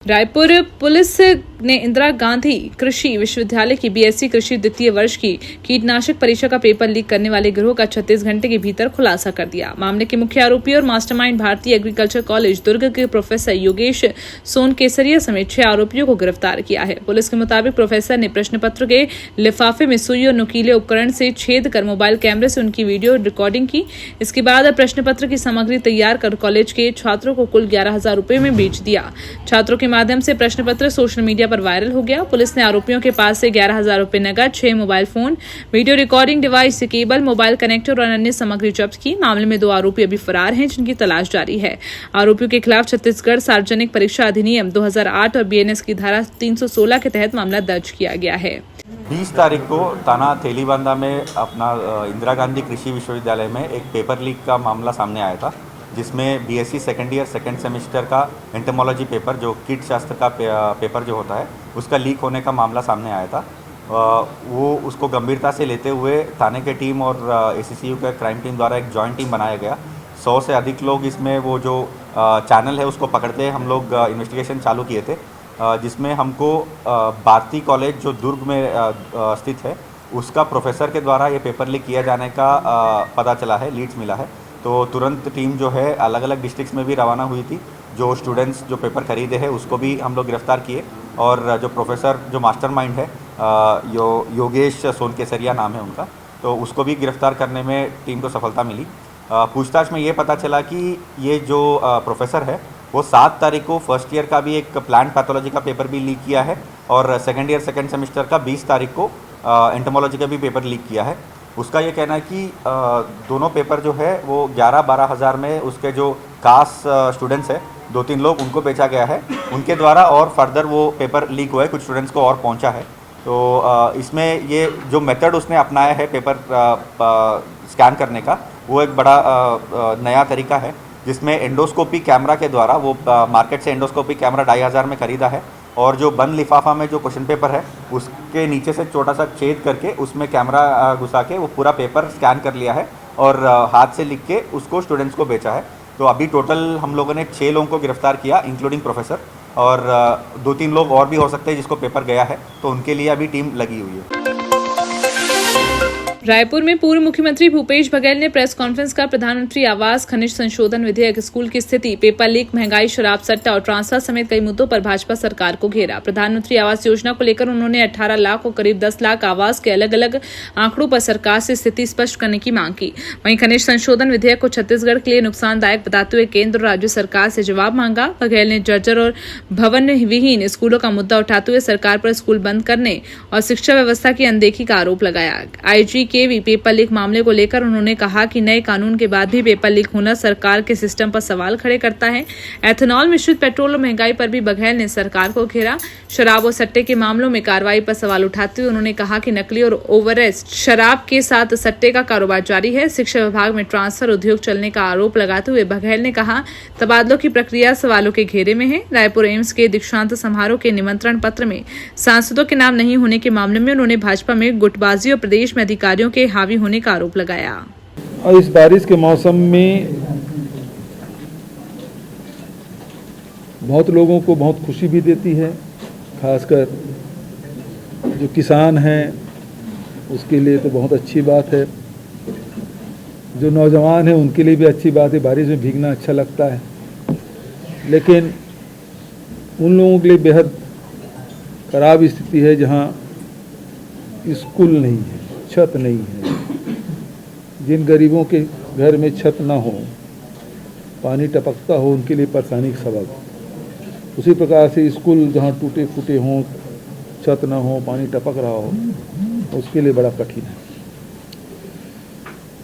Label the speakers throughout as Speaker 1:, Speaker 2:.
Speaker 1: Raipur police ने इंदिरा गांधी कृषि विश्वविद्यालय की बीएससी कृषि द्वितीय वर्ष की कीटनाशक परीक्षा का पेपर लीक करने वाले गिरोह का 36 घंटे के भीतर खुलासा कर दिया। मामले के मुख्य आरोपी और मास्टरमाइंड भारतीय एग्रीकल्चर कॉलेज दुर्ग के प्रोफेसर योगेश सोनकेसरिया समेत 6 आरोपियों को गिरफ्तार किया है। पुलिस के मुताबिक प्रोफेसर ने प्रश्न पत्र के लिफाफे में सुई और नुकीले उपकरण से छेद कर मोबाइल कैमरे से उनकी वीडियो रिकॉर्डिंग की। इसके बाद प्रश्न पत्र की सामग्री तैयार कर कॉलेज के छात्रों को कुल 11,000 रुपए में बेच दिया। छात्रों के माध्यम से प्रश्न पत्र सोशल मीडिया पर वायरल हो गया। पुलिस ने आरोपियों के पास से 11,000 रुपए नकद, 6 mobile phone, video recording device, cable, mobile connector और अन्य सामग्री जब्त की। मामले में 2 आरोपी अभी फरार हैं, जिनकी तलाश जारी है। आरोपियों के खिलाफ छत्तीसगढ़ सार्वजनिक परीक्षा अधिनियम 2008 और बीएनएस की धारा 316 के तहत मामला दर्ज किया गया है।
Speaker 2: 20 तारीख को थाना तेलीबांधा में अपना इंदिरा गांधी कृषि विश्वविद्यालय में एक पेपर लीक का मामला सामने आया था, जिसमें BSc second year second semester का एंटोमोलॉजी पेपर, जो कीट शास्त्र का पेपर जो होता है, उसका लीक होने का मामला सामने आया था। वो उसको गंभीरता से लेते हुए थाने के टीम और एसीसीयू का क्राइम टीम द्वारा एक जॉइंट टीम बनाया गया। 100 से अधिक लोग इसमें, वो जो चैनल है उसको पकड़ते हम लोग इन्वेस्टिगेशन चालू किए थे, जिसमें हमको भारती कॉलेज जो दुर्ग में स्थित है उसका प्रोफेसर के द्वारा ये पेपर लीक किया जाने का पता चला है, लीड्स मिला है। तो तुरंत टीम जो है अलग अलग डिस्ट्रिक्ट्स में भी रवाना हुई थी। जो स्टूडेंट्स जो पेपर खरीदे हैं उसको भी हम लोग गिरफ्तार किए, और जो प्रोफेसर जो मास्टरमाइंड है योगेश सोनकेसरिया नाम है उनका, तो उसको भी गिरफ्तार करने में टीम को सफलता मिली। पूछताछ में ये पता चला कि ये जो प्रोफेसर है वो 7 तारीख को फर्स्ट ईयर का भी एक प्लांट पैथोलॉजी का पेपर भी लीक किया है, और सेकेंड ईयर सेकेंड सेमेस्टर का 20 तारीख को एंटोमोलॉजी का भी पेपर लीक किया है। उसका ये कहना है कि दोनों पेपर जो है वो 11-12 हज़ार में उसके जो कास्ट स्टूडेंट्स हैं 2-3 लोग, उनको बेचा गया है उनके द्वारा, और फर्दर वो पेपर लीक हुआ है, कुछ स्टूडेंट्स को और पहुंचा है। तो इसमें ये जो मेथड उसने अपनाया है पेपर स्कैन करने का, वो एक बड़ा नया तरीका है, जिसमें एंडोस्कोपी कैमरा के द्वारा, वो मार्केट से एंडोस्कोपी कैमरा 2,500 में ख़रीदा है, और जो बंद लिफाफा में जो क्वेश्चन पेपर है उसके नीचे से छोटा सा छेद करके उसमें कैमरा घुसा के वो पूरा पेपर स्कैन कर लिया है, और हाथ से लिख के उसको स्टूडेंट्स को बेचा है। तो अभी टोटल हम लोगों ने 6 लोगों को गिरफ्तार किया, इंक्लूडिंग प्रोफेसर, और 2-3 लोग और भी हो सकते हैं जिसको पेपर गया है, तो उनके लिए अभी टीम लगी हुई है।
Speaker 1: रायपुर में पूर्व मुख्यमंत्री भूपेश बघेल ने प्रेस कॉन्फ्रेंस कर प्रधानमंत्री आवास, खनिज संशोधन विधेयक, स्कूल की स्थिति, पेपर लीक, महंगाई, शराब सट्टा और ट्रांसफर समेत कई मुद्दों पर भाजपा सरकार को घेरा। प्रधानमंत्री आवास योजना को लेकर उन्होंने 18 लाख और करीब 10 लाख आवास के अलग अलग आंकड़ों पर सरकार से स्थिति स्पष्ट करने की मांग की। वहीं खनिज संशोधन विधेयक को छत्तीसगढ़ के लिए नुकसानदायक बताते हुए केंद्र और राज्य सरकार से जवाब मांगा। बघेल ने जर्जर और भवन विहीन स्कूलों का मुद्दा उठाते हुए सरकार पर स्कूल बंद करने और शिक्षा व्यवस्था की अनदेखी का आरोप लगाया। आईजी के पेपर लीक मामले को लेकर उन्होंने कहा कि नए कानून के बाद भी पेपर लीक होना सरकार के सिस्टम पर सवाल खड़े करता है। एथेनॉल मिश्रित पेट्रोल और महंगाई पर भी बघेल ने सरकार को घेरा। शराब और सट्टे के मामलों में कार्रवाई पर सवाल उठाते हुए उन्होंने कहा कि नकली और ओवरएज शराब के साथ सट्टे का कारोबार जारी है। शिक्षा विभाग में ट्रांसफर उद्योग चलने का आरोप लगाते हुए बघेल ने कहा तबादलों की प्रक्रिया सवालों के घेरे में है। रायपुर एम्स के दीक्षांत समारोह के निमंत्रण पत्र में सांसदों के नाम नहीं होने के मामले में उन्होंने भाजपा में गुटबाजी और प्रदेश में अधिकारियों के हावी होने का आरोप लगाया।
Speaker 3: और इस बारिश के मौसम में बहुत लोगों को बहुत खुशी भी देती है, खासकर जो किसान हैं उसके लिए तो बहुत अच्छी बात है, जो नौजवान हैं उनके लिए भी अच्छी बात है, बारिश में भीगना अच्छा लगता है। लेकिन उन लोगों के लिए बेहद खराब स्थिति है जहां स्कूल नहीं है, छत नहीं है। जिन गरीबों के घर में छत ना हो, पानी टपकता हो, उनके लिए परेशानी का सबब। उसी प्रकार से स्कूल जहाँ टूटे फूटे हों, छत ना हो, पानी टपक रहा हो, उसके लिए बड़ा कठिन है।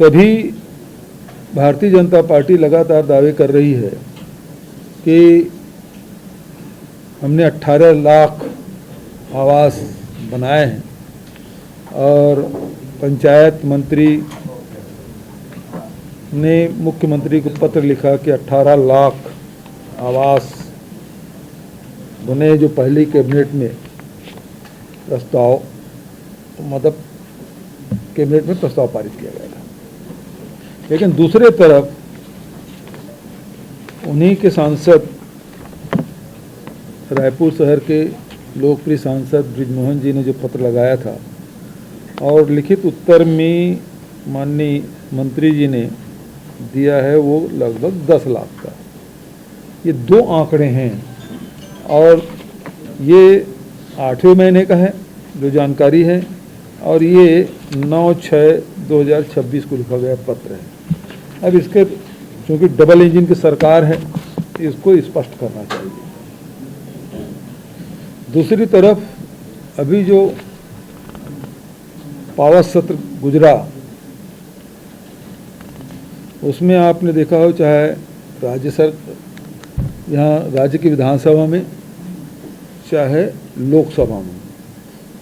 Speaker 3: तभी भारतीय जनता पार्टी लगातार दावे कर रही है कि हमने 18 लाख आवास बनाए हैं, और पंचायत मंत्री ने मुख्यमंत्री को पत्र लिखा कि 18 लाख आवास बने, जो पहली कैबिनेट में प्रस्ताव, मतलब कैबिनेट में प्रस्ताव पारित किया गया था। लेकिन दूसरे तरफ उन्हीं के सांसद रायपुर शहर के लोकप्रिय सांसद बृजमोहन जी ने जो पत्र लगाया था और लिखित उत्तर में माननीय मंत्री जी ने दिया है वो लगभग 10 लाख का। ये 2 आंकड़े हैं और ये 8वें महीने का है जो जानकारी है और ये 9/6/2026 को लिखा गया पत्र है। अब इसके क्योंकि डबल इंजन की सरकार है इसको स्पष्ट करना चाहिए। दूसरी तरफ अभी जो पावर सत्र गुजरा उसमें आपने देखा हो चाहे यहाँ राज्य की विधानसभा में चाहे लोकसभा में,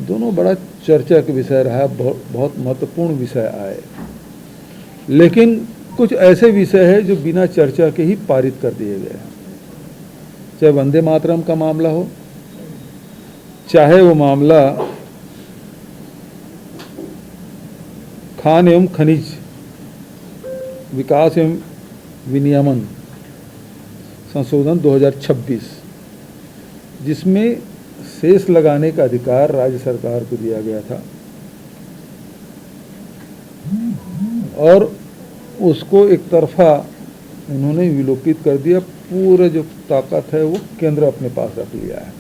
Speaker 3: दोनों बड़ा चर्चा का विषय रहा, बहुत महत्वपूर्ण विषय आए। लेकिन कुछ ऐसे विषय है जो बिना चर्चा के ही पारित कर दिए गए, चाहे वंदे मातरम का मामला हो, चाहे वो मामला खान एवं खनिज विकास एवं विनियमन संशोधन 2026 जिसमें सेस लगाने का अधिकार राज्य सरकार को दिया गया था और उसको एक तरफा उन्होंने विलोपित कर दिया। पूरा जो ताकत है वो केंद्र अपने पास रख लिया है।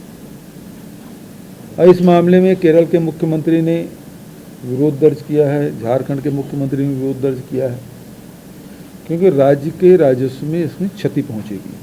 Speaker 3: और इस मामले में केरल के मुख्यमंत्री ने विरोध दर्ज किया है, झारखंड के मुख्यमंत्री ने विरोध दर्ज किया है क्योंकि राज्य के राजस्व में इसमें क्षति पहुंचेगी।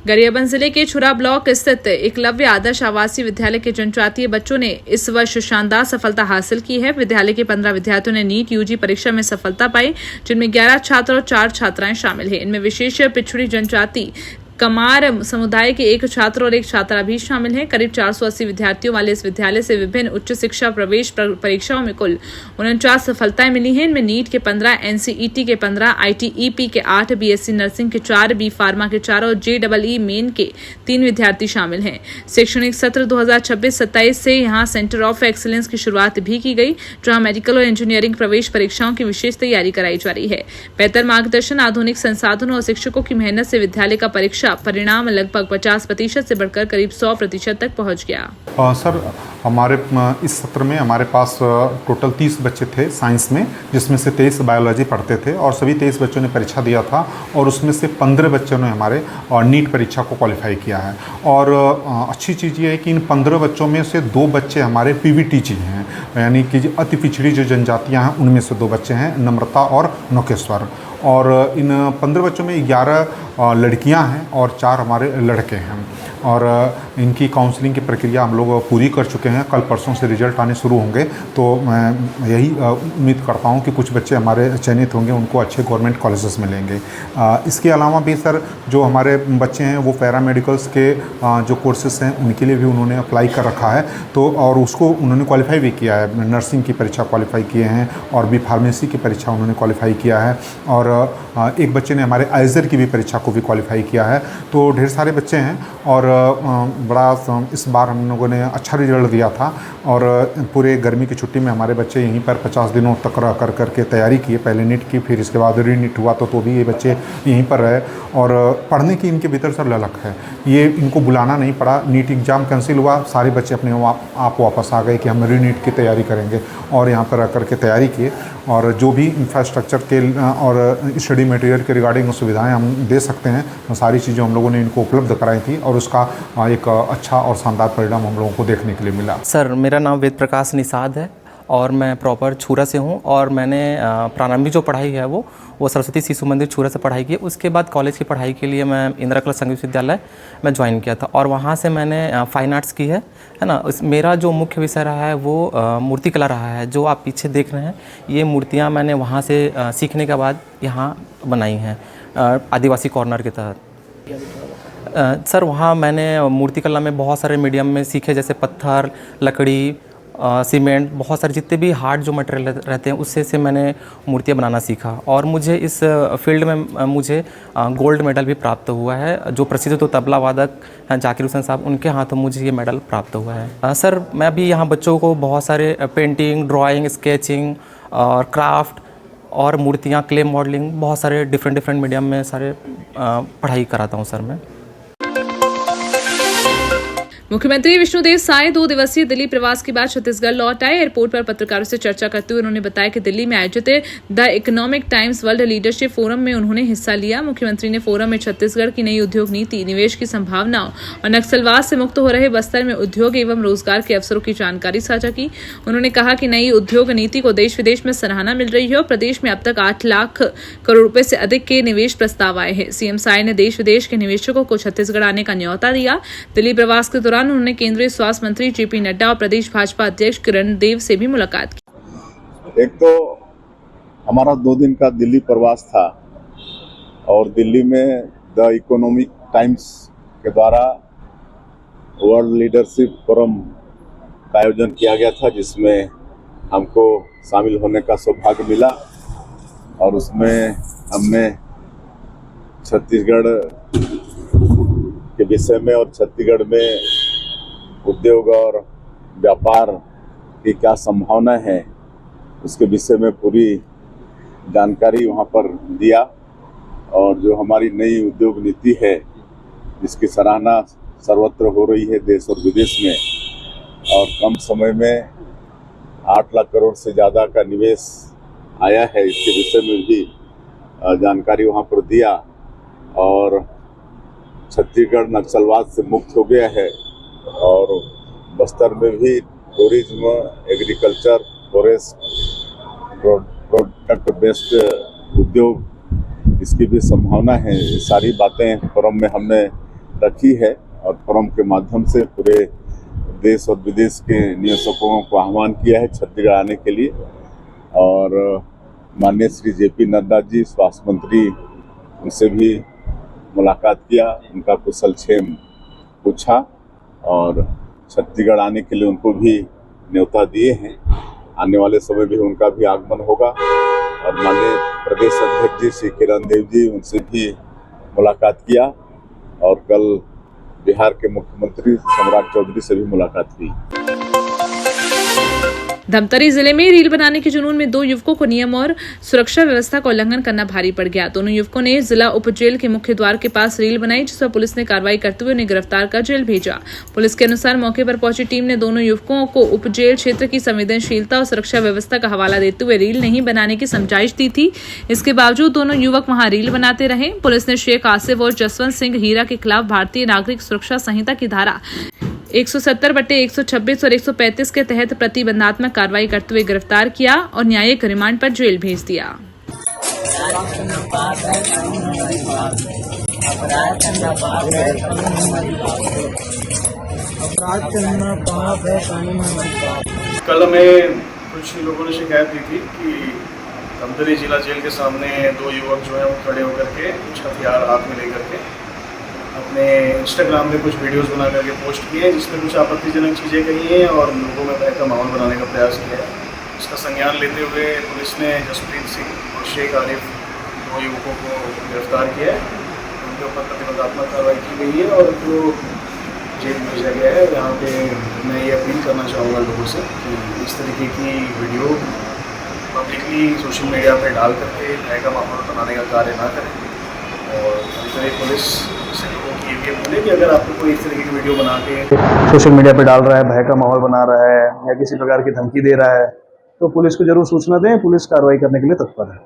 Speaker 1: गरियाबंद जिले के छुरा ब्लॉक स्थित एकलव्य आदर्श आवासीय विद्यालय के जनजातीय बच्चों ने इस वर्ष शानदार सफलता हासिल की है। विद्यालय के 15 विद्यार्थियों ने नीट यूजी परीक्षा में सफलता पाई, जिनमें 11 छात्र और 4 छात्राएं शामिल हैं। इनमें विशेष पिछड़ी जनजाति कमार समुदाय के 1 छात्र और 1 छात्रा भी शामिल हैं। करीब 480 विद्यार्थियों वाले इस विद्यालय से विभिन्न उच्च शिक्षा प्रवेश परीक्षाओं में कुल 49 सफलताएं मिली हैं। इनमें नीट के 15, एनसीईटी के 15, आईटीईपी के 8, बीएससी नर्सिंग के 4, बी फार्मा के 4 और जेईई मेन के 3 विद्यार्थी शामिल हैं। शैक्षणिक सत्र 2026-27 से यहां सेंटर ऑफ एक्सीलेंस की शुरुआत भी की गई, जहां मेडिकल और इंजीनियरिंग प्रवेश परीक्षाओं की विशेष तैयारी कराई जा रही है। बेहतर मार्गदर्शन, आधुनिक संसाधनों और शिक्षकों की मेहनत से विद्यालय का परीक्षा परिणाम लगभग 50% से बढ़कर करीब 100% तक पहुंच गया।
Speaker 4: सर हमारे इस सत्र में हमारे पास टोटल 30 बच्चे थे साइंस में, जिसमें से 23 बायोलॉजी पढ़ते थे और सभी 23 बच्चों ने परीक्षा दिया था और उसमें से 15 बच्चों ने हमारे नीट परीक्षा को क्वालिफाई किया है। और अच्छी चीज़ ये है कि इन 15 बच्चों में से 2 बच्चे हमारे पीवीटीजी हैं, यानी कि अति पिछड़ी जो जनजातियाँ हैं उनमें से 2 बच्चे हैं, नम्रता और नौकेश्वर। और इन 15 बच्चों में 11 लड़कियां हैं और 4 हमारे लड़के हैं। और इनकी काउंसलिंग की प्रक्रिया हम लोग पूरी कर चुके हैं, कल परसों से रिजल्ट आने शुरू होंगे। तो मैं यही उम्मीद करता हूं कि कुछ बच्चे हमारे चयनित होंगे, उनको अच्छे गवर्नमेंट कॉलेजेस मिलेंगे। इसके अलावा भी सर जो हमारे बच्चे हैं वो पैरामेडिकल्स के जो कोर्सेस हैं उनके लिए भी उन्होंने अप्लाई कर रखा है, तो और उसको उन्होंने क्वालिफाई भी किया है। नर्सिंग की परीक्षा क्वालिफाई किए हैं और बी फार्मेसी की परीक्षा उन्होंने क्वालिफाई किया है। और एक बच्चे ने हमारे आइजर की भी परीक्षा को भी क्वालिफाई किया है। तो ढेर सारे बच्चे हैं और बड़ा इस बार हम लोगों ने अच्छा रिजल्ट दिया था। और पूरे गर्मी की छुट्टी में हमारे बच्चे यहीं पर 50 दिनों तक रह करके तैयारी किए, पहले नीट की, फिर इसके बाद रीनीट हुआ तो भी ये बच्चे यहीं पर रहे। और पढ़ने की इनके भीतर सर ललक है, ये इनको बुलाना नहीं पड़ा। नीट एग्ज़ाम कैंसिल हुआ, सारे बच्चे अपने आप वापस आ गए कि हम रीनीट की तैयारी करेंगे और यहाँ पर रह करके तैयारी किए। और जो भी इंफ्रास्ट्रक्चर के और स्टडी मटेरियल के रिगार्डिंग सुविधाएं हम दे सकते हैं, तो सारी चीज़ें हम लोगों ने इनको उपलब्ध कराई थी और उसका एक अच्छा और शानदार परिणाम हम लोगों को देखने के लिए मिला।
Speaker 5: सर मेरा नाम वेद प्रकाश निषाद है और मैं प्रॉपर छुरा से हूँ। और मैंने प्रारंभिक जो पढ़ाई है वो सरस्वती शिशु मंदिर छुरा से पढ़ाई की। उसके बाद कॉलेज की पढ़ाई के लिए मैं इंदिरा कला संगीत विश्वविद्यालय में ज्वाइन किया था और वहाँ से मैंने फाइन आर्ट्स की है ना। मेरा जो मुख्य विषय रहा है वो मूर्ति कला रहा है। जो आप पीछे देख रहे हैं ये मूर्तियाँ मैंने वहाँ से सीखने के बाद यहाँ बनाई हैं आदिवासी कॉर्नर के तहत। सर वहाँ मैंने मूर्ति कला में बहुत सारे मीडियम में सीखे, जैसे पत्थर, लकड़ी, सीमेंट, बहुत सारे जितने भी हार्ड जो मटेरियल रहते हैं उससे से मैंने मूर्तियाँ बनाना सीखा। और मुझे इस फील्ड में मुझे गोल्ड मेडल भी प्राप्त हुआ है। जो प्रसिद्ध तो तबला वादक हैं जाकिर हुसैन साहब, उनके हाथों मुझे ये मेडल प्राप्त हुआ है। सर मैं अभी यहाँ बच्चों को बहुत सारे पेंटिंग, ड्राइंग, स्केचिंग और क्राफ्ट और मूर्तियाँ, क्ले मॉडलिंग, बहुत सारे डिफरेंट मीडियम में सारे पढ़ाई कराता हूँ सर मैं।
Speaker 1: मुख्यमंत्री विष्णुदेव साय 2 दिवसीय दिल्ली प्रवास के बाद छत्तीसगढ़ लौट आए। एयरपोर्ट पर पत्रकारों से चर्चा करते हुए उन्होंने बताया कि दिल्ली में आयोजित the economic times world leadership forum में उन्होंने हिस्सा लिया। मुख्यमंत्री ने फोरम में छत्तीसगढ़ की नई उद्योग नीति, निवेश की संभावनाओं और नक्सलवाद से मुक्त हो रहे बस्तर में उद्योग एवं रोजगार के अवसरों की जानकारी साझा की। उन्होंने कहा कि नई उद्योग नीति को देश विदेश में सराहना मिल रही है और प्रदेश में अब तक 8 लाख करोड़ रुपए से अधिक के निवेश प्रस्ताव आए हैं। सीएम साय ने देश विदेश के निवेशकों को छत्तीसगढ़ आने का न्यौता दिया। दिल्ली प्रवास के दौरान उन्होंने केंद्रीय स्वास्थ्य मंत्री जेपी नड्डा और प्रदेश भाजपा अध्यक्ष किरण देव से भी मुलाकात की।
Speaker 6: एक तो हमारा 2 दिन का दिल्ली प्रवास था और दिल्ली में द इकोनॉमिक टाइम्स के द्वारा वर्ल्ड लीडरशिप फोरम का आयोजन किया गया था, जिसमें हमको शामिल होने का सौभाग्य मिला और उसमें हमने छत्तीसगढ़ के विषय में और छत्तीसगढ़ में उद्योग और व्यापार की क्या संभावना है उसके विषय में पूरी जानकारी वहाँ पर दिया। और जो हमारी नई उद्योग नीति है जिसकी सराहना सर्वत्र हो रही है देश और विदेश में, और कम समय में 8 लाख करोड़ से ज़्यादा का निवेश आया है, इसके विषय में भी जानकारी वहाँ पर दिया। और छत्तीसगढ़ नक्सलवाद से मुक्त हो गया है और बस्तर में भी tourism, agriculture, forest, product based उद्योग, इसकी भी संभावना है। ये सारी बातें फोरम में हमने रखी है और फोरम के माध्यम से पूरे देश और विदेश के निवेशकों को आह्वान किया है छत्तीसगढ़ आने के लिए। और माननीय श्री जेपी नड्डा जी स्वास्थ्य मंत्री, उनसे भी मुलाकात किया, उनका कुशलक्षेम पूछा और छत्तीसगढ़ आने के लिए उनको भी न्योता दिए हैं। आने वाले समय भी उनका भी आगमन होगा। और माननीय प्रदेश अध्यक्ष जी श्री किरण देव जी, उनसे भी मुलाकात किया और कल बिहार के मुख्यमंत्री सम्राट चौधरी से भी मुलाकात की।
Speaker 1: धमतरी जिले में रील बनाने के जुनून में 2 युवकों को नियम और सुरक्षा व्यवस्था का उल्लंघन करना भारी पड़ गया। दोनों युवकों ने जिला उप जेल के मुख्य द्वार के पास रील बनाई, जिस पर पुलिस ने कार्रवाई करते हुए उन्हें गिरफ्तार कर जेल भेजा। पुलिस के अनुसार मौके पर पहुंची टीम ने दोनों युवकों को उप जेल क्षेत्र की संवेदनशीलता और सुरक्षा व्यवस्था का हवाला देते हुए रील नहीं बनाने की समझाइश दी थी। इसके बावजूद दोनों युवक वहां रील बनाते रहे। पुलिस ने शेख आसिफ और जसवंत सिंह हीरा के खिलाफ भारतीय नागरिक सुरक्षा संहिता की धारा 170/126 और 135 के तहत प्रतिबंधात्मक कार्रवाई करते हुए गिरफ्तार किया और न्यायिक रिमांड पर जेल भेज दिया।
Speaker 7: कल हमें कुछ लोगों ने शिकायत दी थी कि धमतरी जिला जेल के सामने 2 युवक जो है वो खड़े होकर के कुछ हथियार हाथ में लेकर के अपने इंस्टाग्राम में कुछ वीडियोस बना करके पोस्ट किए हैं, जिसमें कुछ आपत्तिजनक चीज़ें कही हैं और लोगों में भय का माहौल बनाने का प्रयास किया है। इसका संज्ञान लेते हुए पुलिस ने जसप्रीत सिंह और शेख आरिफ 2 युवकों को गिरफ्तार किया है। उनके ऊपर प्रतिबंधात्मक कार्रवाई की गई है और उनको जेल भेजा गया है। यहाँ पे मैं ये अपील करना चाहूँगा लोगों से कि इस तरीके की वीडियो पब्लिकली सोशल मीडिया पर डाल करके भय का माहौल बनाने का कार्य ना करें। और धमतरी पुलिस से लोगों की ये बोले कि अगर आपको कोई इस तरीके की वीडियो बना के
Speaker 8: सोशल मीडिया पे डाल रहा है, भय का माहौल बना रहा है या किसी प्रकार की धमकी दे रहा है, तो पुलिस को जरूर सूचना दें। पुलिस कार्रवाई करने के लिए तत्पर है।